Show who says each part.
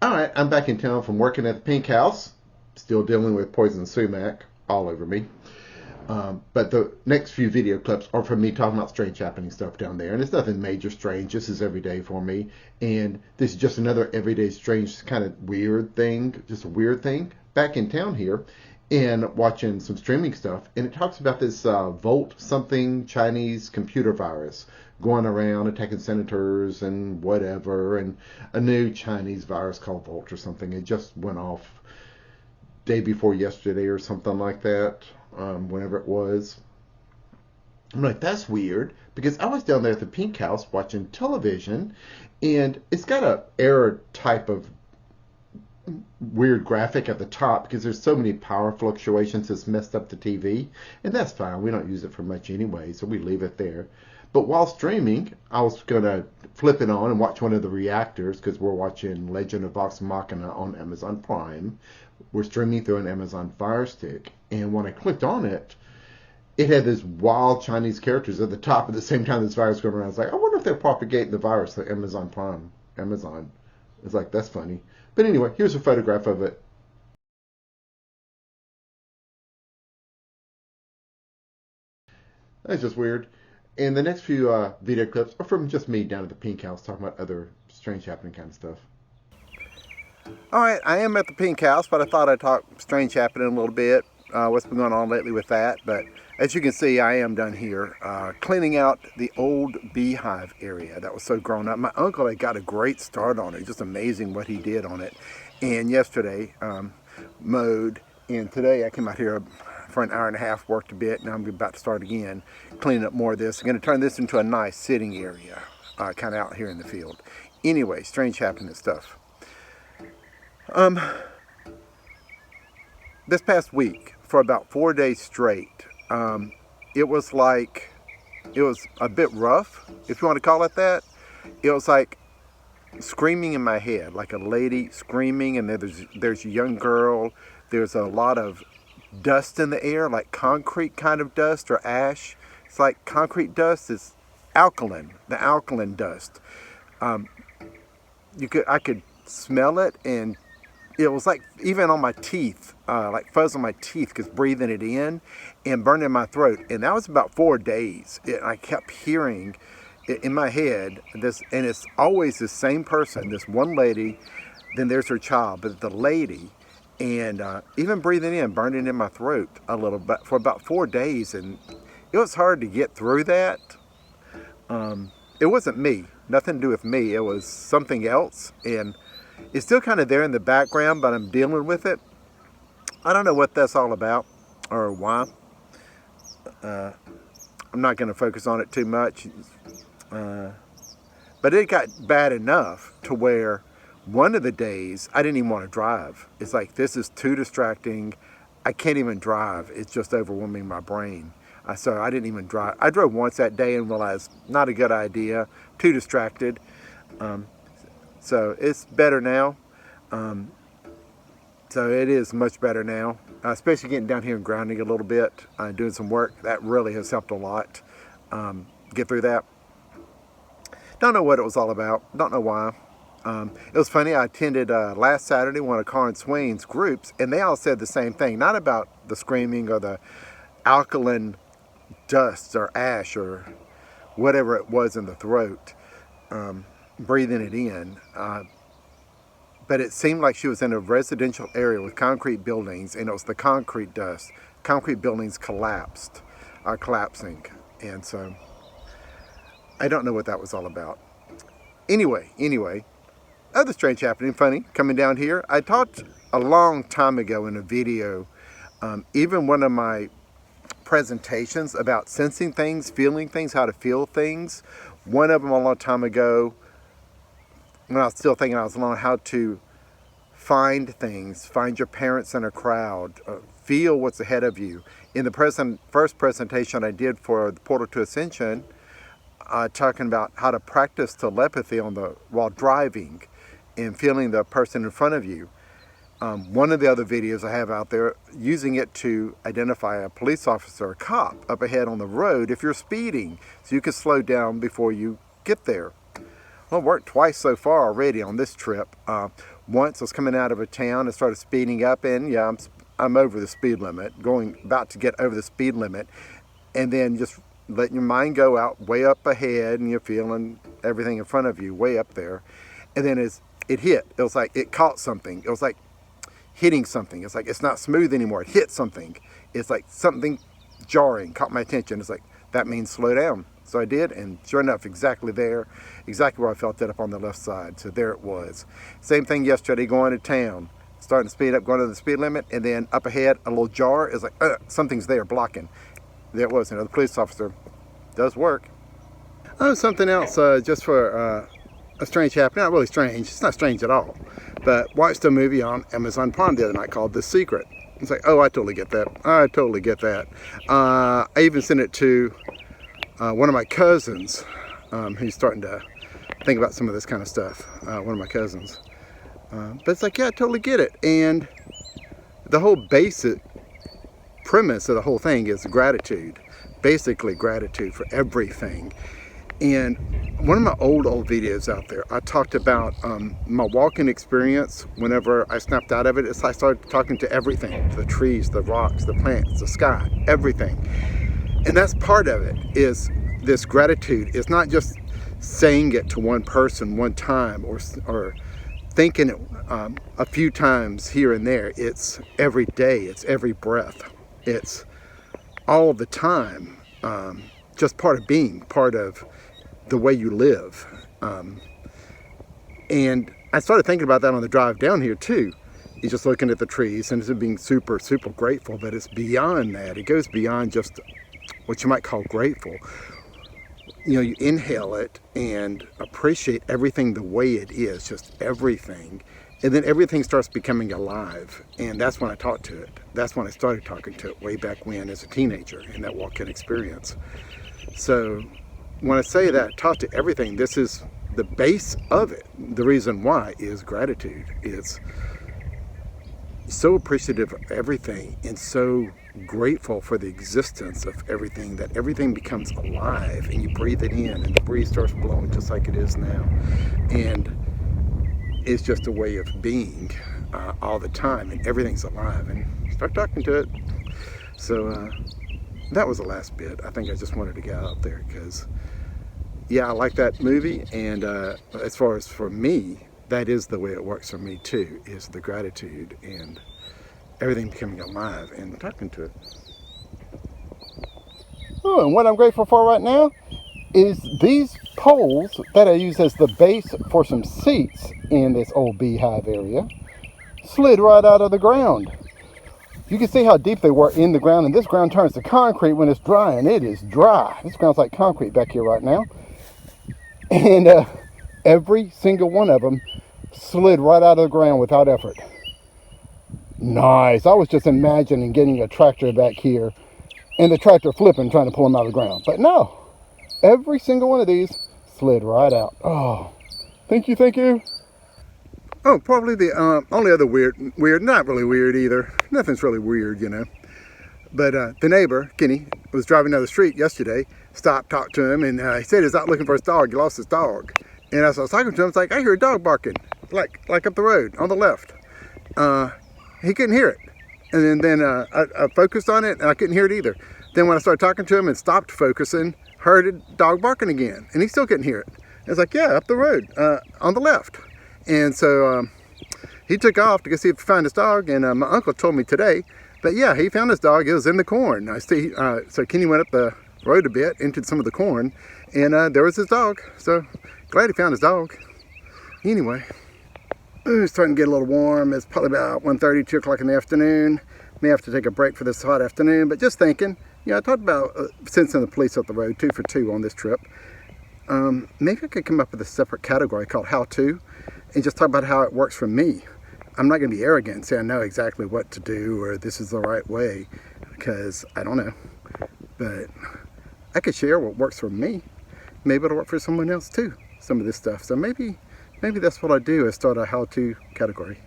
Speaker 1: All right, I'm back in town from working at the Pink House, still dealing with poison sumac all over me. But the next few video clips are from me talking about strange happening stuff down there. And it's nothing major strange. This is every day for me. And this is just another everyday strange kind of weird thing, just a weird thing. Back in town here and watching some streaming stuff. And it talks about this Volt something Chinese computer virus going around attacking senators and whatever. And a new Chinese virus called Volt or something. It just went off day before yesterday or something like that, whenever it was. I'm like, that's weird, because I was down there at the Pink House watching television, and it's got a error type of weird graphic at the top because there's so many power fluctuations it's messed up the TV, and that's fine. We don't use it for much anyway, so we leave it there. But while streaming, I was gonna flip it on and watch one of the reactors because we're watching Legend of Vox Machina on Amazon Prime. We're streaming through an Amazon Fire Stick, and when I clicked on it, it had these wild Chinese characters at the top at the same time this virus going around. I was like, I wonder if they're propagating the virus to Amazon Prime. Amazon. It's like, that's funny. But anyway, here's a photograph of it. That's just weird. And the next few video clips are from just me down at the Pink House talking about other strange happening kind of stuff. All right, I am at the Pink House, but I thought I'd talk strange happening a little bit. What's been going on lately with that. But as you can see, I am done here cleaning out the old beehive area that was so grown up. My uncle had got a great start on it. Just amazing what he did on it. And yesterday, mowed. And today I came out here for an hour and a half, worked a bit. Now I'm about to start again, cleaning up more of this. I'm going to turn this into a nice sitting area, kind of out here in the field. Anyway, strange happening stuff. This past week, for about 4 days straight, it was a bit rough, if you want to call it that. It was like screaming in my head, like a lady screaming, and there's a young girl. There's a lot of dust in the air, like concrete kind of dust or ash. It's like concrete dust is alkaline, the alkaline dust. I could smell it, and it was like even on my teeth, like fuzz on my teeth, because breathing it in and burning my throat. And that was about 4 days. I kept hearing it in my head this, and it's always the same person, this one lady, then there's her child, but the lady, and even breathing in, burning in my throat a little bit for about 4 days. And it was hard to get through that. It wasn't me, nothing to do with me. It was something else, and it's still kind of there in the background, but I'm dealing with it. I don't know what that's all about or why. I'm not going to focus on it too much. But it got bad enough to where one of the days I didn't even want to drive. It's like, this is too distracting. I can't even drive. It's just overwhelming my brain. So I didn't even drive. I drove once that day and realized not a good idea. Too distracted. So it's better now. So it is much better now, especially getting down here and grounding a little bit, doing some work. That really has helped a lot. Get through that. Don't know what it was all about. Don't know why. It was funny. I attended last Saturday one of Karen Swain's groups, and they all said the same thing. Not about the screaming or the alkaline dust or ash or whatever it was in the throat. Breathing it in, but it seemed like she was in a residential area with concrete buildings, and it was the concrete dust. Concrete buildings collapsing, and so I don't know what that was all about. Anyway, other strange happening, funny, coming down here. I talked a long time ago in a video, even one of my presentations about sensing things, feeling things, how to feel things. One of them a long time ago, when I was still thinking I was alone, how to find things, find your parents in a crowd, feel what's ahead of you. In the first presentation I did for the Portal to Ascension, talking about how to practice telepathy while driving and feeling the person in front of you. One of the other videos I have out there, using it to identify a police officer, a cop up ahead on the road if you're speeding, so you can slow down before you get there. Well, it worked twice so far already on this trip. Once I was coming out of a town and started speeding up, and yeah, I'm over the speed limit, about to get over the speed limit, and then just letting your mind go out way up ahead, and you're feeling everything in front of you way up there, and then it hit. It was like it caught something. It was like hitting something. It's like it's not smooth anymore. It hit something. It's like something jarring caught my attention. It's like that means slow down. So I did, and sure enough, exactly where I felt it up on the left side. So there it was. Same thing yesterday, going to town, starting to speed up, going to the speed limit, and then up ahead, a little jar. It's like something's there blocking. There it was. Another police officer. Does work. Oh, something else, just for a strange happening. Not really strange. It's not strange at all. But watched a movie on Amazon Prime the other night called The Secret. It's like, oh, I totally get that. I totally get that. I even sent it to one of my cousins, who's starting to think about some of this kind of stuff. One of my cousins. But it's like, yeah, I totally get it. And the whole basic premise of the whole thing is gratitude. Basically gratitude for everything. And one of my old videos out there, I talked about my walking experience. Whenever I snapped out of it, I started talking to everything. The trees, the rocks, the plants, the sky, everything. And that's part of it, is this gratitude. It's not just saying it to one person one time or thinking it a few times here and there. It's every day, it's every breath, it's all the time, just part of being, part of the way you live. And I started thinking about that on the drive down here too. You're just looking at the trees and just being super, super grateful, but it's beyond that. It goes beyond just what you might call grateful. You know, you inhale it and appreciate everything the way it is, just everything. And then everything starts becoming alive. And that's when I talked to it. That's when I started talking to it, way back when as a teenager in that walk-in experience. So when I say that, talk to everything, this is the base of it. The reason why is gratitude. It's so appreciative of everything and so grateful for the existence of everything that everything becomes alive, and you breathe it in and the breeze starts blowing just like it is now. And it's just a way of being all the time, and everything's alive, and start talking to it. So that was the last bit. I think I just wanted to get out there because, yeah, I like that movie, and as far as for me, that is the way it works for me too, is the gratitude and everything becoming alive and talking to it. Oh, and what I'm grateful for right now is these poles that I use as the base for some seats in this old beehive area slid right out of the ground. You can see how deep they were in the ground, and this ground turns to concrete when it's dry, and it is dry. This ground's like concrete back here right now. And every single one of them slid right out of the ground without effort. Nice. I was just imagining getting a tractor back here and the tractor flipping, trying to pull them out of the ground. But no, every single one of these slid right out. Oh, thank you, thank you. Oh, probably the only other weird, not really weird either. Nothing's really weird, you know. But the neighbor, Kenny, was driving down the street yesterday, stopped, talked to him, and he said he's out looking for his dog. He lost his dog. And as I was talking to him, it's like, I hear a dog barking, like up the road, on the left. He couldn't hear it. And then I focused on it, and I couldn't hear it either. Then when I started talking to him and stopped focusing, heard a dog barking again, and he still couldn't hear it. It's like, yeah, up the road, on the left. And so he took off to go see if he found his dog, and my uncle told me today that, yeah, he found his dog. It was in the corn. So Kenny went up the road a bit into some of the corn, and there was his dog. So glad he found his dog. Anyway, it's starting to get a little warm. It's probably about 1:30, 2 o'clock in the afternoon. May have to take a break for this hot afternoon, but just thinking, you know, I talked about sending the police up the road, 2 for 2 on this trip. Maybe I could come up with a separate category called How To, and just talk about how it works for me. I'm not going to be arrogant and say I know exactly what to do or this is the right way, because I don't know. But I could share what works for me. Maybe it'll work for someone else too, some of this stuff. So maybe that's what I do, is start a how-to category.